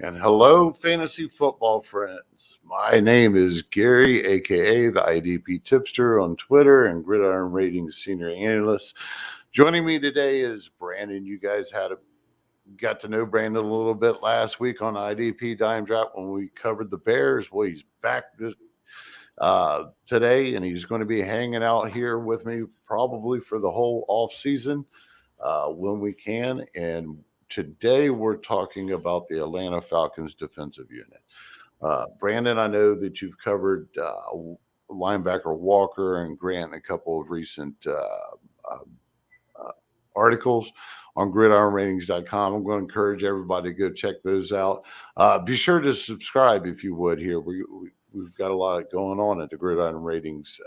And hello, fantasy football friends. My name is Gary, aka the IDP tipster on Twitter and Gridiron Ratings senior analyst. Joining me today is Brandon. You guys got to know Brandon a little bit last week on IDP Dime Drop when we covered the Bears. Well, he's back today, and he's going to be hanging out here with me probably for the whole off season when we can. And today we're talking about the Atlanta Falcons defensive unit. Brandon, I know that you've covered linebacker Walker and Grant in a couple of recent articles on gridironratings.com. I'm going to encourage everybody to go check those out. Be sure to subscribe if you would here. We've got a lot going on at the Gridiron Ratings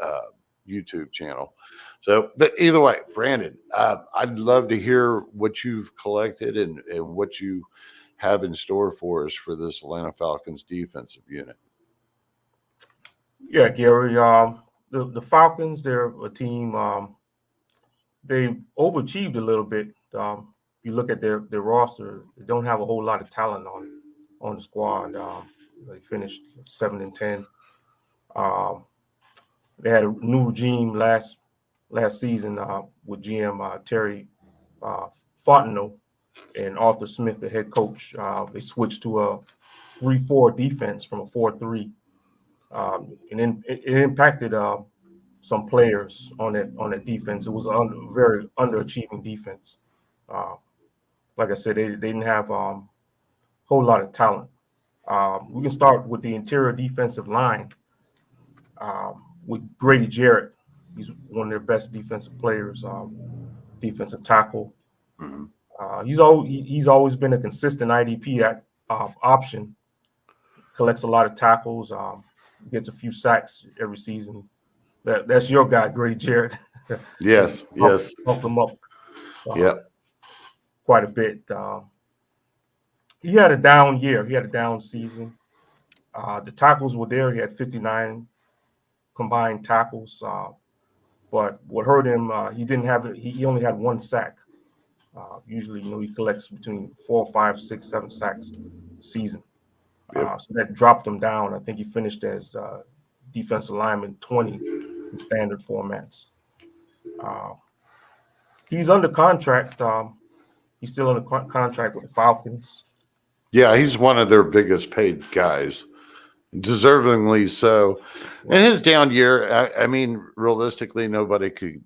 YouTube channel. So, but either way, Brandon, I'd love to hear what you've collected and what you have in store for us for this Atlanta Falcons defensive unit. Yeah, Gary. The Falcons, they're a team. They overachieved a little bit. You look at their roster; they don't have a whole lot of talent on the squad. They finished 7-10. They had a new regime last season with GM Terry Fontenot and Arthur Smith, the head coach. They switched to a 3-4 defense from a 4-3, and then it impacted some players on that defense. It was a very underachieving defense. Like I said, they didn't have a whole lot of talent. We can start with the interior defensive line with Grady Jarrett. He's one of their best defensive players, defensive tackle. Mm-hmm. He's always been a consistent IDP option. Collects a lot of tackles. Gets a few sacks every season. That's your guy, Grady Jarrett. Yes. Helped him up. Yeah. Quite a bit. He had a down year. He had a down season. The tackles were there. He had 59 combined tackles. But what hurt him, he didn't have it. He only had one sack. Usually, he collects between 4, 5, 6, 7 sacks a season. Yep. So that dropped him down. I think he finished as defensive lineman 20 in standard formats. He's under contract. He's still under contract with the Falcons. Yeah, he's one of their biggest paid guys, deservingly so. In his down year, I mean, realistically, nobody could,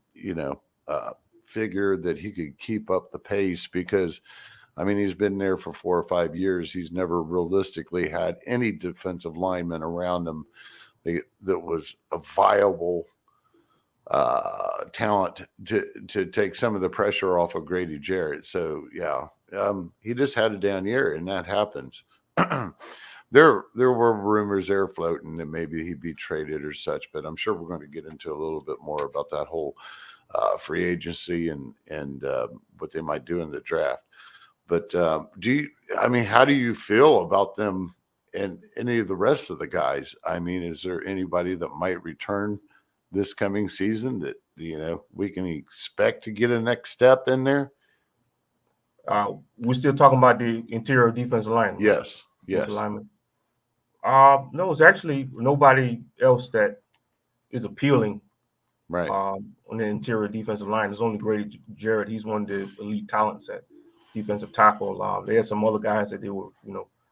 figure that he could keep up the pace because, I mean, he's been there for 4 or 5 years. He's never realistically had any defensive lineman around him that was a viable talent to take some of the pressure off of Grady Jarrett. So yeah, he just had a down year, and that happens. There were rumors there floating that maybe he'd be traded or such, but I'm sure we're going to get into a little bit more about that whole free agency and what they might do in the draft. But how do you feel about them and any of the rest of the guys? I mean, is there anybody that might return this coming season that we can expect to get a next step in there? We're still talking about the interior defensive line. Yes. Lineman. No, it's actually nobody else that is appealing. Right. On the interior defensive line, there's only Grady Jarrett. He's one of the elite talents at defensive tackle. They had some other guys that they were,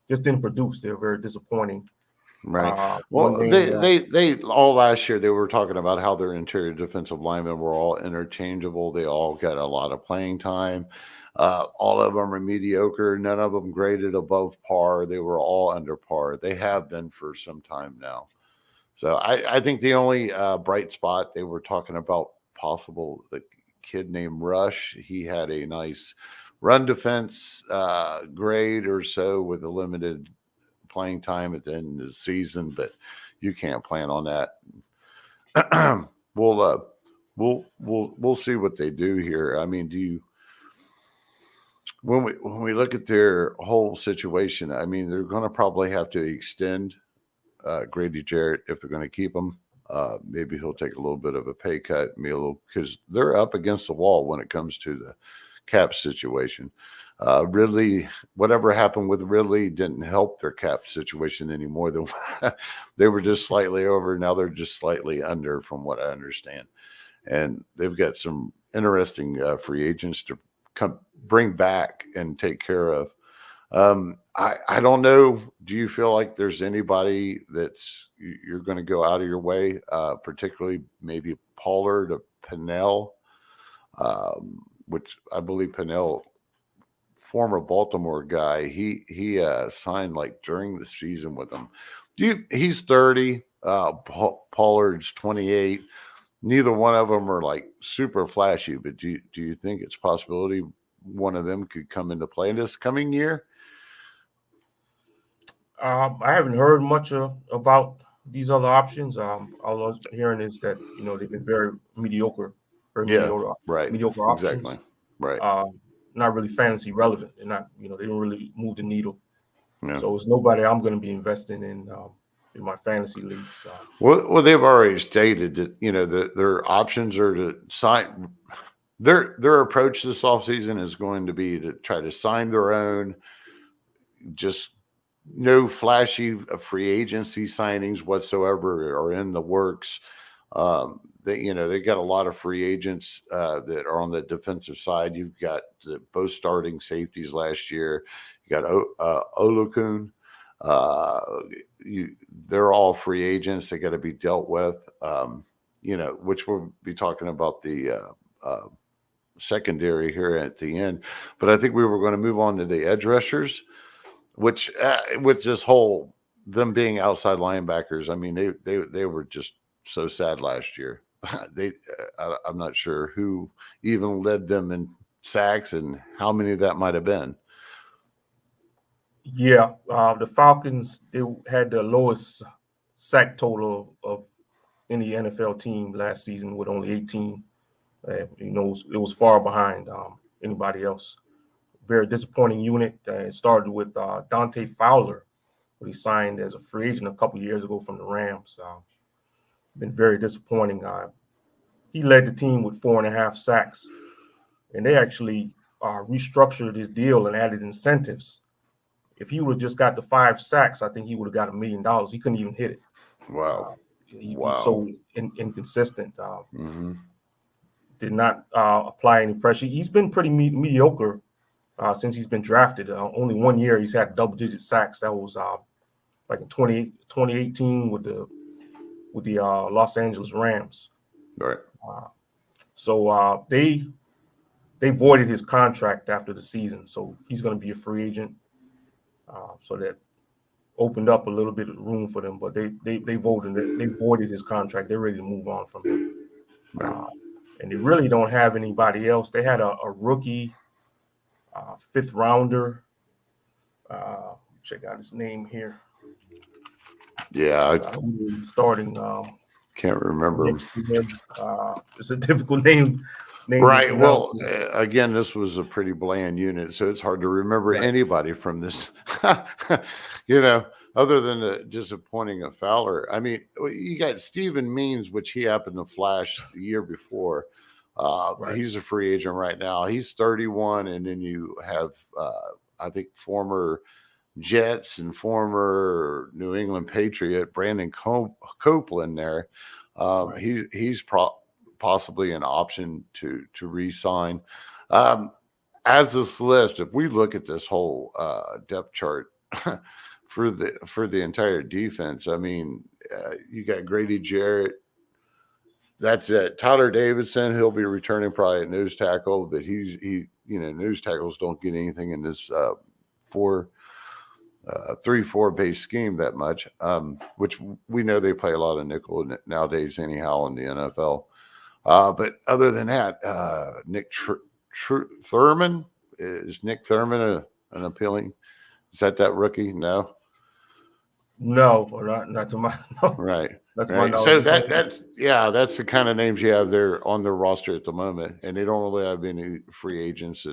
just didn't produce. They were very disappointing. Right. Well, they all last year they were talking about how their interior defensive linemen were all interchangeable. They all got a lot of playing time. All of them are mediocre. None of them graded above par. They were all under par. They have been for some time now. So I think the only bright spot they were talking about the kid named Rush. He had a nice run defense grade or so with a limited playing time at the end of the season, but you can't plan on that. We'll see what they do here. I mean, when we look at their whole situation, I mean, they're going to probably have to extend Grady Jarrett if they're going to keep him. Maybe he'll take a little bit of a pay cut, because they're up against the wall when it comes to the cap situation. Ridley, whatever happened with Ridley didn't help their cap situation any more than they were just slightly over. Now they're just slightly under, from what I understand. And they've got some interesting free agents to bring back and take care of. I don't know. Do you feel like there's anybody that's you're going to go out of your way, particularly maybe Pollard or Pennell, which I believe Pennell, former Baltimore guy, he signed like during the season with them. He's 30. Pollard's 28. Neither one of them are like super flashy, but do you think it's a possibility one of them could come into play this coming year? I haven't heard much about these other options. All I'm hearing is that they've been very mediocre, Right, mediocre exactly, options. right, Not really fantasy relevant. They're not, they don't really move the needle. yeah. So it's nobody I'm going to be investing in my fantasy leagues. Well, they've already stated that their options are to sign. Their approach this offseason is going to be to try to sign their own, just no flashy free agency signings whatsoever are in the works. They got a lot of free agents that are on the defensive side. You've got both starting safeties last year. You got Olukun. They're all free agents. They got to be dealt with. Which we'll be talking about the secondary here at the end. But I think we were going to move on to the edge rushers, which with this whole them being outside linebackers. I mean, they were just so sad last year. I'm not sure who even led them in sacks and how many that might have been. Yeah, the Falcons, they had the lowest sack total of any NFL team last season with only 18. It was far behind anybody else. Very disappointing unit. It started with Dante Fowler, who he signed as a free agent a couple years ago from the Rams. Been very disappointing. He led the team with 4.5 sacks, and they actually restructured his deal and added incentives. If he would have just got the 5 sacks, I think he would have got $1 million. He couldn't even hit it. Wow. He's so inconsistent. Mm-hmm. Did not apply any pressure. He's been pretty mediocre since he's been drafted. Only 1 year he's had double-digit sacks. That was like in 2018 with the Los Angeles Rams. Right. So they voided his contract after the season. So he's going to be a free agent. So that opened up a little bit of room for them, but they voided his contract. They're ready to move on from him. Right. And they really don't have anybody else. They had a rookie 5th rounder. Check out his name here. Yeah, starting. Can't remember him. It's a difficult name. Right. Well, again, this was a pretty bland unit, so it's hard to remember anybody from this. Other than the disappointing of Fowler. I mean, you got Stephen Means, which he happened to flash the year before. He's a free agent right now. He's 31, and then you have, I think, former Jets and former New England Patriot Brandon Copeland there. He's possibly an option to re-sign. As this list, if we look at this whole depth chart for the entire defense, I mean, you got Grady Jarrett. That's it. Tyler Davidson, he'll be returning probably at nose tackle, but nose tackles don't get anything in this 3-4 base scheme that much, which we know they play a lot of nickel nowadays anyhow in the NFL. But other than that, Nick Thurman, is Nick Thurman an appealing? Is that rookie? No, not to my no. Right. That's right. my So that's the kind of names you have there on their roster at the moment, and they don't really have any free agents.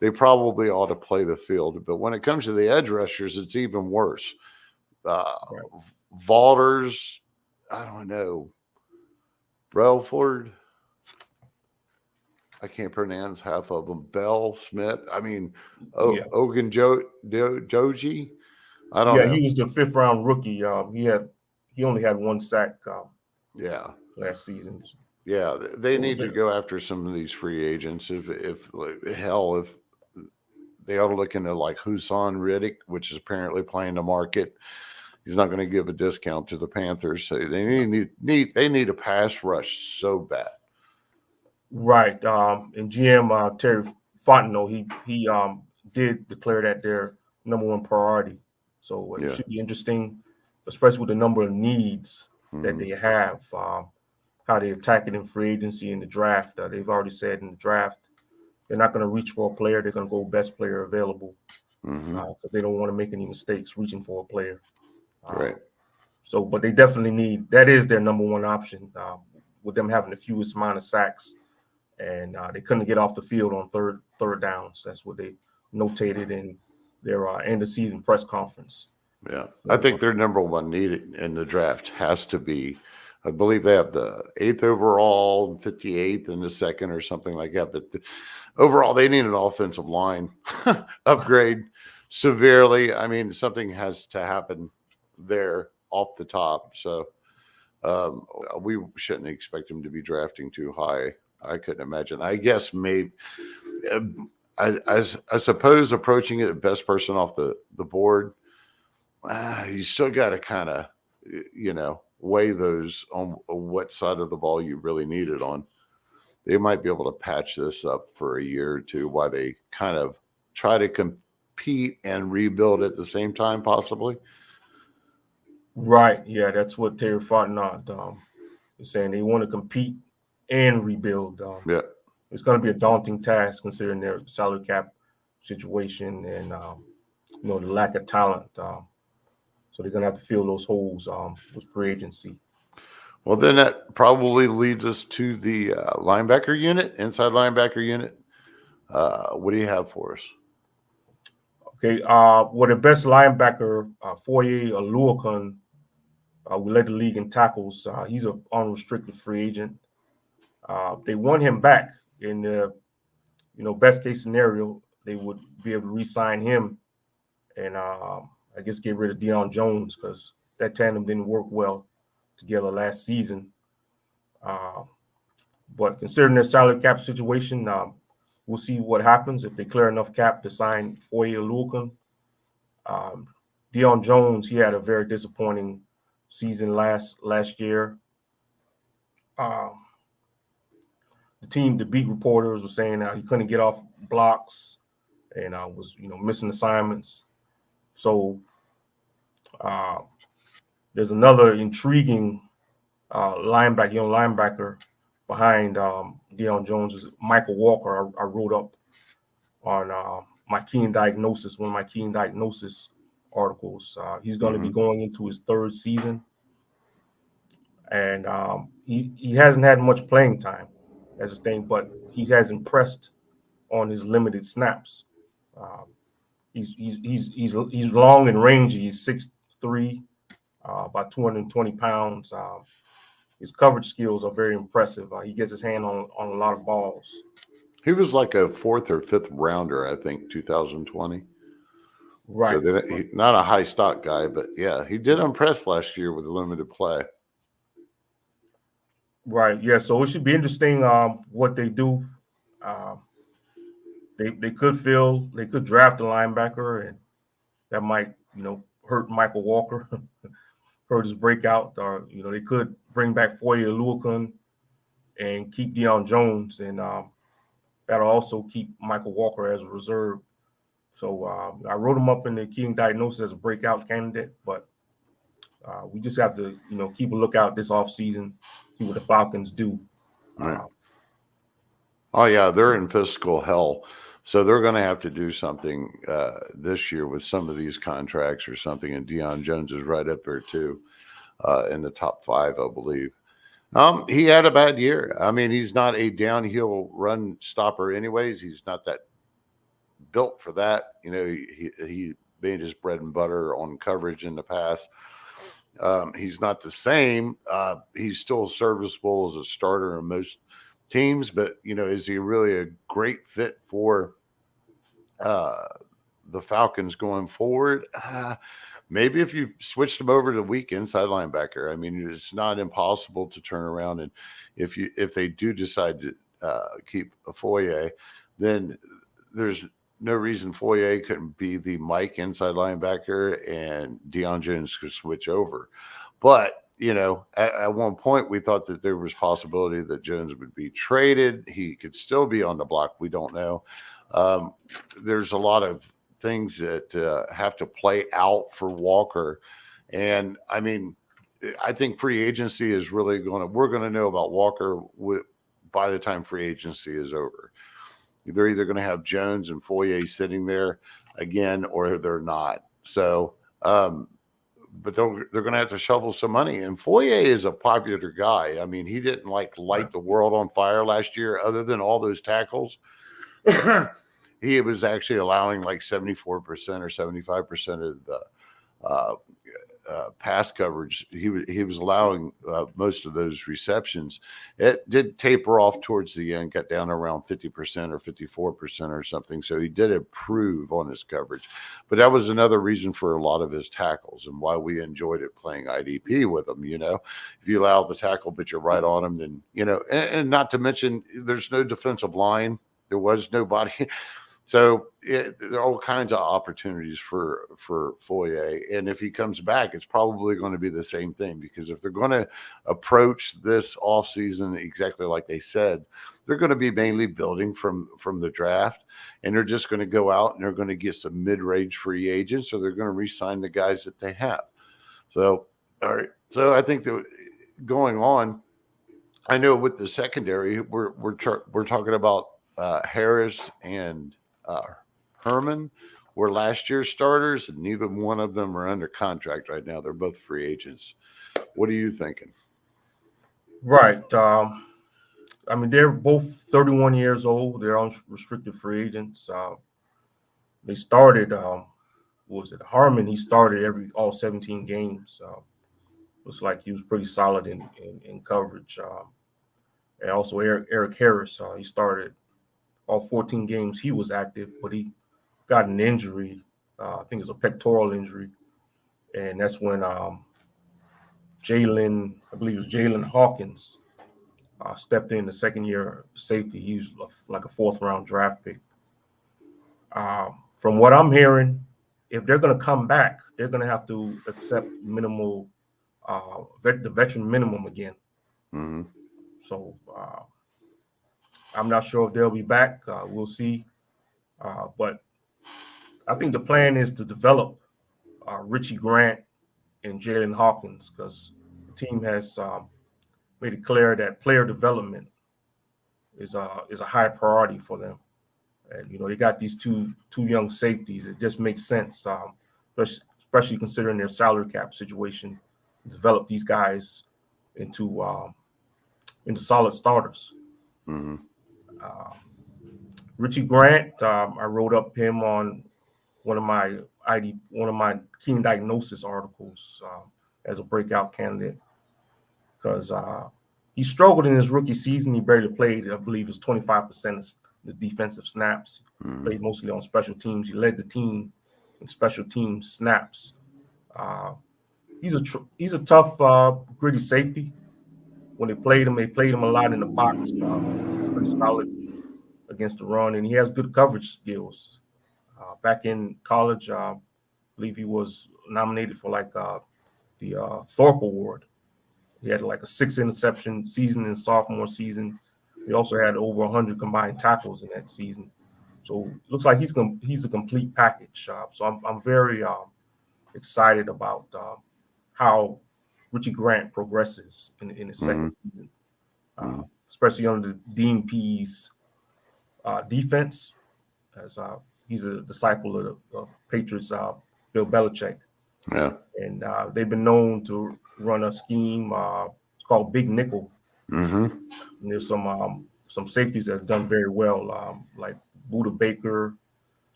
They probably ought to play the field, but when it comes to the edge rushers, it's even worse. Vaulters, I don't know. Relford, I can't pronounce half of them. Bell, Smith. I mean, Yeah, Ogun Joji. I don't yeah, know. he was the 5th-round rookie. He only had 1 sack Yeah. last season. Yeah, they So need to go after some of these free agents. If hell, if they ought to look into like Husan Riddick, which is apparently playing the market. He's not going to give a discount to the Panthers. So they need a pass rush so bad. Right. And GM Terry Fontenot, he did declare that their #1 priority. So it Yeah. should be interesting, especially with the number of needs that Mm-hmm. they have, how they attack it in free agency in the draft. They've already said in the draft they're not going to reach for a player. They're going to go best player available Mm-hmm. because they don't want to make any mistakes reaching for a player. Right. So, but they definitely need that is their #1 option with them having the fewest amount of sacks, and they couldn't get off the field on third downs. That's what they notated in their end of season press conference. Yeah. I So, think their #1 need in the draft has to be. I believe they have the 8th overall, 58th in the second, or something like that. But overall, they need an offensive line upgrade severely. I mean, something has to happen there off the top. So we shouldn't expect him to be drafting too high. I couldn't imagine. I guess maybe. I suppose approaching it best person off the board. You still got to kind of, weigh those on what side of the ball you really need it on. They might be able to patch this up for a year or two while they kind of try to compete and rebuild at the same time, possibly. right, yeah, that's what Terry Fontenot is saying. They want to compete and rebuild. Yeah. It's going to be a daunting task considering their salary cap situation and the lack of talent. So they're going to have to fill those holes with free agency. Well, then that probably leads us to the linebacker unit, inside linebacker unit. What do you have for us? Okay, well, the best linebacker, Foye Oluokun, who led the league in tackles. He's an unrestricted free agent. They want him back in the best case scenario. They would be able to re-sign him and I guess get rid of Deion Jones because that tandem didn't work well together last season. But considering their salary cap situation, we'll see what happens if they clear enough cap to sign Foye Oluokun. Deion Jones, he had a very disappointing season last year. The beat reporters were saying he couldn't get off blocks and was missing assignments. So there's another intriguing young linebacker behind Deion Jones is Michael Walker. I wrote up on my Keen Diagnosis, one of my Keen Diagnosis articles. He's going to be going into his 3rd season, and he hasn't had much playing time as a thing, but he has impressed on his limited snaps. He's long and rangy. He's 6'3", about 220 pounds. His coverage skills are very impressive. He gets his hand on a lot of balls. He was like a 4th or 5th rounder, I think, 2020. Right. So not a high stock guy, but yeah, he did impress last year with limited play. Right. Yeah. So it should be interesting what they do. They could draft a linebacker, and that might hurt Michael Walker, hurt his breakout. Or they could bring back Foye Oluokun and keep Deion Jones, and that'll also keep Michael Walker as a reserve. So I wrote him up in the Keen Diagnosis as a breakout candidate, but we just have to, keep a lookout this offseason, see what the Falcons do. Right. Oh, yeah, they're in fiscal hell. So they're going to have to do something this year with some of these contracts or something. And Deion Jones is right up there, too, in the top 5, I believe. He had a bad year. I mean, he's not a downhill run stopper anyways. He's not that built for that. He made his bread and butter on coverage in the past. He's not the same. He's still serviceable as a starter in most teams, but is he really a great fit for the Falcons going forward? Maybe if you switched him over to weak inside linebacker. I mean, it's not impossible to turn around, and if they do decide to keep a Foye, then there's no reason Foye couldn't be the Mike inside linebacker and Deion Jones could switch over. But at one point we thought that there was possibility that Jones would be traded. He could still be on the block. We don't know. There's a lot of things that have to play out for Walker. And I mean, I think free agency is really we're going to know about Walker by the time free agency is over. They're either going to have Jones and Foye sitting there again, or they're not. So, but they're going to have to shovel some money. And Foye is a popular guy. I mean, he didn't light the world on fire last year, other than all those tackles. He was actually allowing like 74% or 75% of the pass coverage. He was allowing most of those receptions. It did taper off towards the end, got down around 50% or 54% or something. So he did improve on his coverage. But that was another reason for a lot of his tackles and why we enjoyed it playing IDP with him. If you allow the tackle, but you're right on him, then, and not to mention there's no defensive line. There was nobody. So there are all kinds of opportunities for Foye. And if he comes back, it's probably going to be the same thing, because if they're going to approach this offseason exactly like they said, they're going to be mainly building from the draft, and they're just going to go out and they're going to get some mid-range free agents, or they're going to re-sign the guys that they have. So, all right. So I think that going on, I know with the secondary, we're talking about Harris and Herman were last year's starters, and neither one of them are under contract right now. They're both free agents. What are you thinking? Right. I mean, they're both 31 years old. They're unrestricted free agents. They started, Harmon? He started all 17 games. Looks like he was pretty solid in coverage. And also Eric Harris, he started all 14 games. He was active, but he got an injury. I think it's a pectoral injury. And that's when Jalen Hawkins stepped in, the second-year safety. He was like a fourth-round draft pick. From what I'm hearing, if they're going to come back, they're going to have to accept the veteran minimum again. Mm-hmm. So I'm not sure if they'll be back. We'll see. But I think the plan is to develop Richie Grant and Jalen Hawkins, because the team has made it clear that player development is a high priority for them. And they got these two young safeties. It just makes sense, especially considering their salary cap situation, to develop these guys into solid starters. Mm-hmm. Richie Grant, I wrote up him on one of my keen diagnosis articles as a breakout candidate, because he struggled in his rookie season. He barely played. I believe it's 25% of the defensive snaps. Mm-hmm. Played mostly on special teams. He led the team in special team snaps. He's a tough, gritty safety. When they played him a lot in the box. Pretty solid against the run, and he has good coverage skills. Back in college, I believe he was nominated for the Thorpe Award. He had like a 6 interception season in sophomore season. He also had over 100 combined tackles in that season. So it looks like he's a complete package. So I'm very excited about how Richie Grant progresses in his second season, especially under the Dean Pease defense, as he's a disciple of Patriots Bill Belichick. Yeah. And they've been known to run a scheme it's called Big Nickel. Mm-hmm. And there's some safeties that have done very well, like Buda Baker,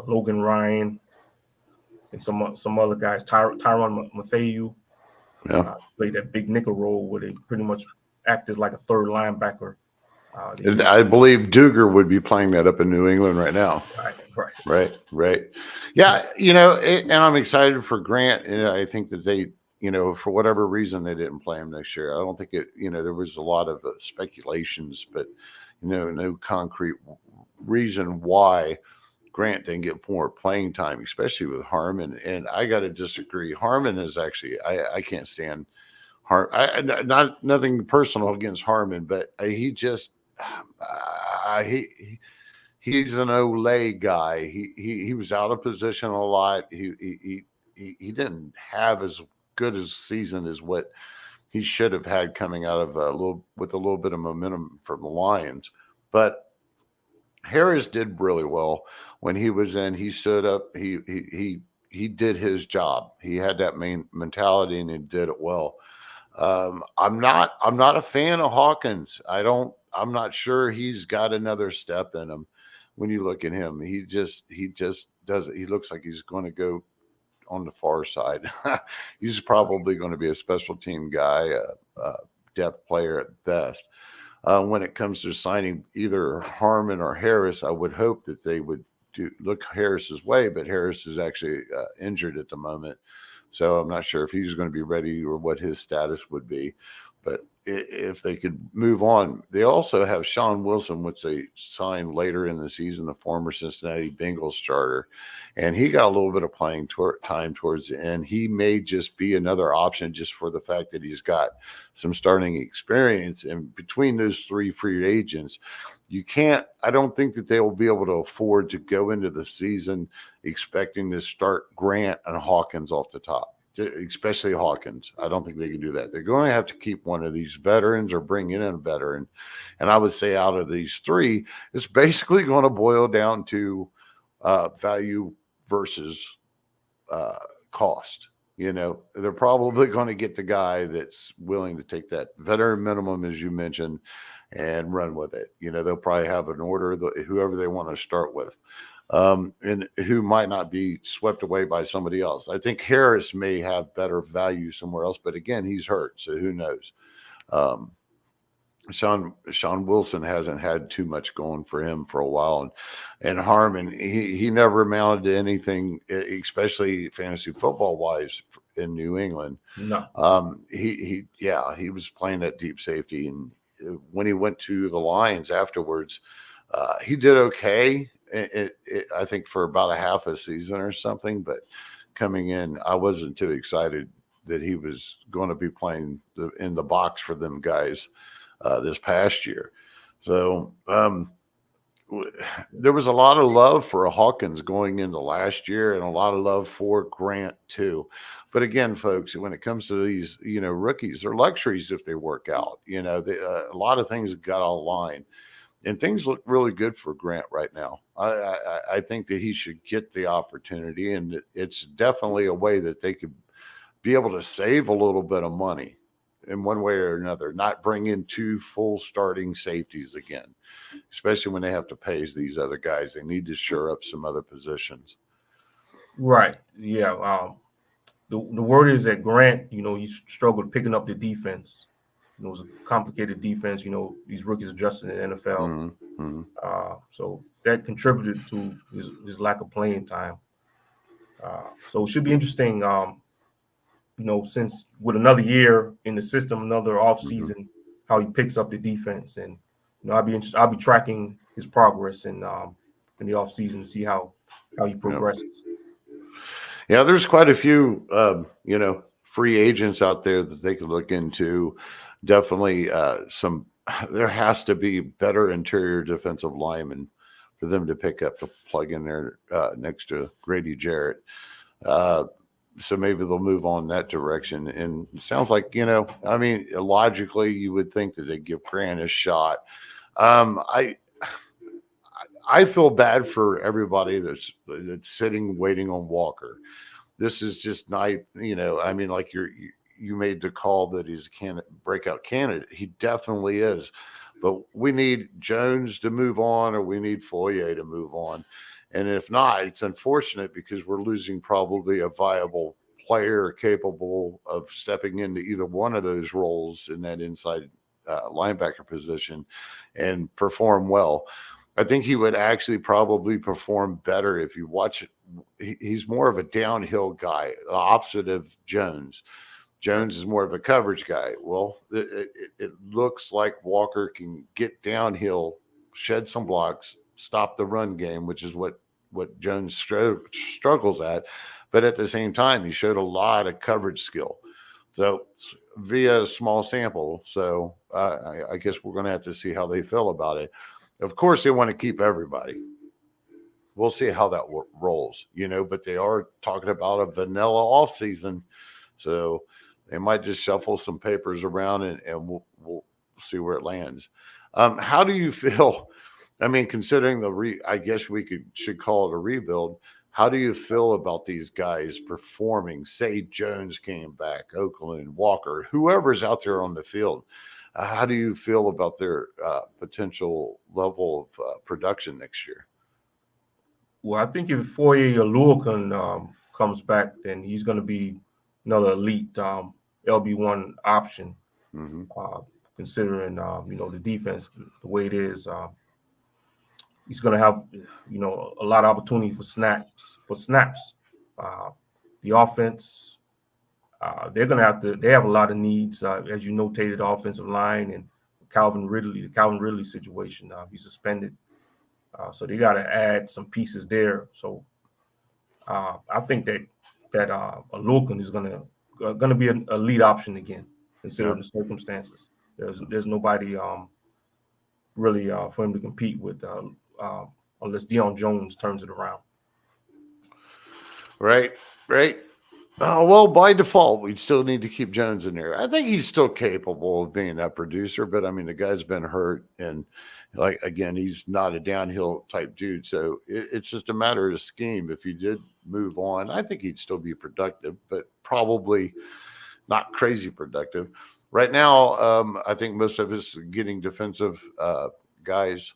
Logan Ryan, and some other guys. Tyron Matthew played that Big Nickel role, where they pretty much act as like a third linebacker I believe Duger would be playing that up in New England right now. Right. Yeah, and I'm excited for Grant. And I think that they, for whatever reason, they didn't play him next year. I don't think there was a lot of speculations, but, no concrete reason why Grant didn't get more playing time, especially with Harmon. And I got to disagree. Harmon is actually, I can't stand Harmon. Nothing personal against Harmon, but he just, he's an Olay guy. He was out of position a lot. He didn't have as good a season as what he should have had coming out of with a little bit of momentum from the Lions. But Harris did really well when he was in. He stood up. He did his job. He had that main mentality and he did it well. I'm not a fan of Hawkins. I'm not sure he's got another step in him. When you look at him, he just does it. He looks like he's going to go on the far side. He's probably going to be a special team guy, a depth player at best. When it comes to signing either Harmon or Harris, I would hope that they would look Harris's way, but Harris is actually injured at the moment. So I'm not sure if he's going to be ready or what his status would be. But if they could move on, they also have Sean Wilson, which they signed later in the season, the former Cincinnati Bengals starter. And he got a little bit of playing time towards the end. He may just be another option just for the fact that he's got some starting experience. And between those three free agents, I don't think that they will be able to afford to go into the season expecting to start Grant and Hawkins off the top, especially Hawkins. I don't think they can do that. They're going to have to keep one of these veterans or bring in a veteran. And I would say out of these three, it's basically going to boil down to value versus cost. They're probably going to get the guy that's willing to take that veteran minimum, as you mentioned, and run with it. They'll probably have an order, whoever they want to start with, and who might not be swept away by somebody else. I think Harris may have better value somewhere else, but again, he's hurt, so who knows? Sean Wilson hasn't had too much going for him for a while, and Harmon, he never amounted to anything, especially fantasy football wise in New England. No. He was playing that deep safety, and when he went to the Lions afterwards, he did okay. I think for about a half a season or something, but coming in, I wasn't too excited that he was going to be playing in the box for them guys this past year. So there was a lot of love for Hawkins going into last year and a lot of love for Grant too. But again, folks, when it comes to these, rookies, they're luxuries if they work out. A lot of things got online. And things look really good for Grant right now. I think that he should get the opportunity, and it's definitely a way that they could be able to save a little bit of money in one way or another, not bring in two full starting safeties again, especially when they have to pay these other guys. They need to shore up some other positions. Right. Yeah. The word is that Grant, he struggled picking up the defense. It was a complicated defense. These rookies adjusting in the NFL. Mm-hmm. So that contributed to his lack of playing time. So it should be interesting, since with another year in the system, another offseason, how he picks up the defense. And, I'll be tracking his progress in the offseason to see how he progresses. Yeah, there's quite a few, free agents out there that they could look into. Definitely there has to be better interior defensive linemen for them to pick up to plug in there next to Grady Jarrett. So maybe they'll move on that direction. And it sounds like, logically you would think that they'd give Grant a shot. I feel bad for everybody that's sitting waiting on Walker. This is just not, like you made the call that he's a breakout candidate. He definitely is. But we need Jones to move on, or we need Foyer to move on. And if not, it's unfortunate because we're losing probably a viable player capable of stepping into either one of those roles in that inside linebacker position and perform well. I think he would actually probably perform better if you watch it. He's more of a downhill guy, the opposite of Jones. Jones is more of a coverage guy. Well, it looks like Walker can get downhill, shed some blocks, stop the run game, which is what Jones struggles at. But at the same time, he showed a lot of coverage skill. So via a small sample. So I guess we're going to have to see how they feel about it. Of course, they want to keep everybody. We'll see how that rolls, but they are talking about a vanilla offseason. So they might just shuffle some papers around and we'll see where it lands. How do you feel? I mean, considering I guess we should call it a rebuild. How do you feel about these guys performing? Say Jones came back, Oakland, Walker, whoever's out there on the field. How do you feel about their potential level of production next year? Well, I think if Foye Oluokun comes back, then he's going to be another elite LB1 option. Mm-hmm. Considering the defense the way it is, he's going to have a lot of opportunity for snaps. The offense, they're going to have to. They have a lot of needs, as you notated, offensive line and the Calvin Ridley situation. He's suspended, so they got to add some pieces there. So I think that Oluokun is going to be a lead option again, considering the circumstances. There's nobody really for him to compete with unless Deion Jones turns it around. Right. Well, by default, we'd still need to keep Jones in there. I think he's still capable of being that producer, but I mean, the guy's been hurt, and again, he's not a downhill type dude. So it's just a matter of scheme. If you did move on, I think he'd still be productive, but probably not crazy productive. Right now, I think most of us getting defensive guys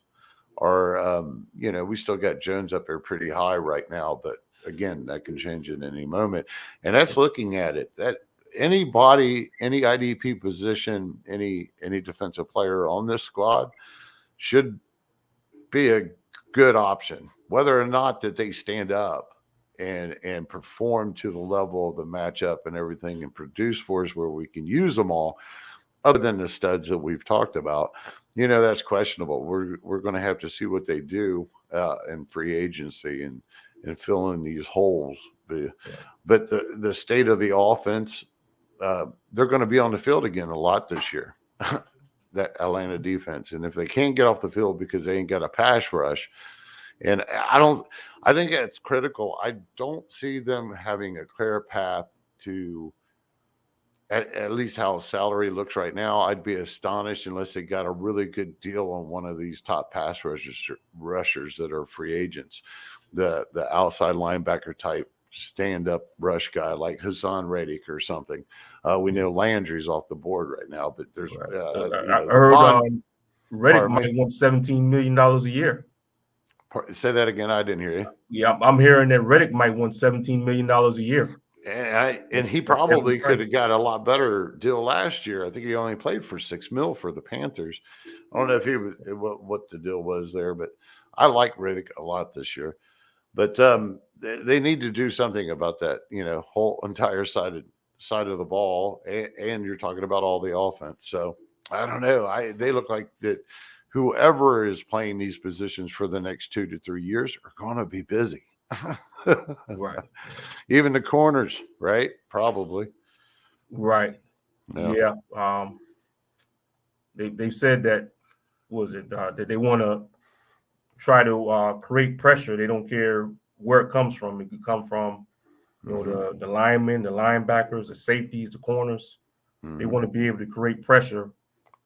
are, we still got Jones up there pretty high right now, but again, that can change at any moment. And that's looking at it. That anybody, any IDP position, any defensive player on this squad should be a good option, whether or not that they stand up and perform to the level of the matchup and everything and produce for us where we can use them all, other than the studs that we've talked about. That's questionable. We're going to have to see what they do in free agency and fill in these holes. But the state of the offense, they're going to be on the field again a lot this year, that Atlanta defense. And if they can't get off the field because they ain't got a pass rush, and I think that's critical. I don't see them having a clear path to at least how salary looks right now. I'd be astonished unless they got a really good deal on one of these top pass rushers that are free agents. The outside linebacker type stand-up rush guy like Hassan Reddick or something. We know Landry's off the board right now, but there's I heard Reddick might want $17 million a year. Say that again. I didn't hear you. Yeah, I'm hearing that Reddick might want $17 million a year. And he probably could have got a lot better deal last year. I think he only played for $6 million for the Panthers. I don't know if he was what the deal was there, but I like Reddick a lot this year. But they need to do something about that, whole entire side of the ball. And you're talking about all the offense. So I don't know. They look like that whoever is playing these positions for the next 2 to 3 years are going to be busy. Right. Even the corners, right? Probably. Right. Yeah. They said that that they want to try to create pressure. They don't care where it comes from. It could come from the linemen, the linebackers, the safeties, the corners. Mm-hmm. They want to be able to create pressure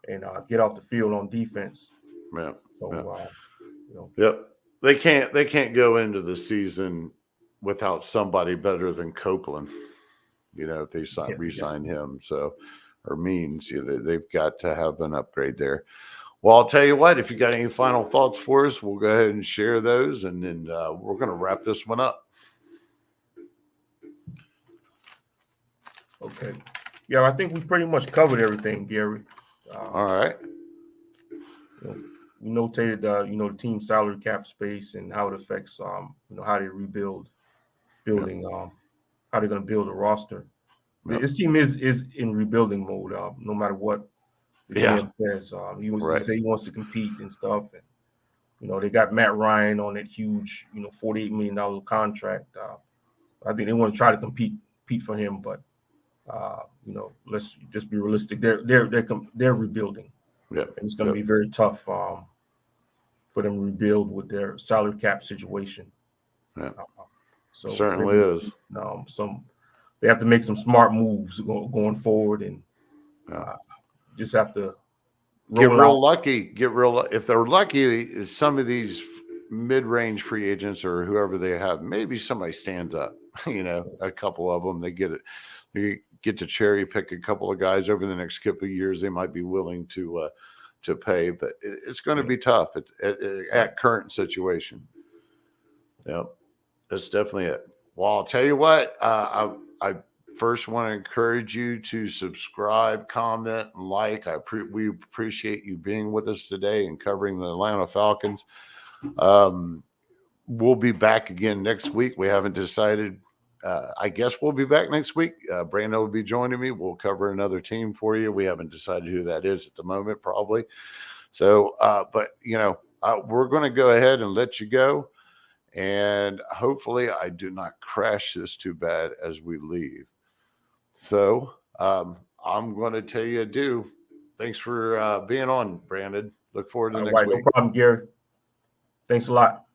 and get off the field on defense. Yeah. So, Yep. They can't go into the season without somebody better than Copeland. If they re-sign him, or Means, they've got to have an upgrade there. Well, I'll tell you what, if you got any final thoughts for us, we'll go ahead and share those, and then we're going to wrap this one up. Okay. Yeah, I think we pretty much covered everything, Gary. All right. We notated, the team salary cap space and how it affects, how they building, how they're going to build a roster. Yep. This team is in rebuilding mode, no matter what the GM says. He say he wants to compete and stuff. And, they got Matt Ryan on that huge, $48 million contract. I think they want to try to compete for him, but let's just be realistic. They're rebuilding. Yeah, and it's going to be very tough for them to rebuild with their salary cap situation. Yeah, so certainly is. They have to make some smart moves going forward, and just have to get real lucky. If they're lucky, some of these mid-range free agents or whoever they have, maybe somebody stands up. A couple of them, they get it. They get to cherry pick a couple of guys over the next couple of years. They might be willing to pay, but it's going to be tough at current situation. Yeah, that's definitely it. Well, I'll tell you what, I first want to encourage you to subscribe, comment, and like. We appreciate you being with us today and covering the Atlanta Falcons. We'll be back again next week. We haven't decided. I guess we'll be back next week. Brandon will be joining me. We'll cover another team for you. We haven't decided who that is at the moment, probably. So, but we're going to go ahead and let you go. And hopefully I do not crash this too bad as we leave. So I'm going to tell you adieu. Thanks for being on, Brandon. Look forward to next week. No problem, Gary. Thanks a lot.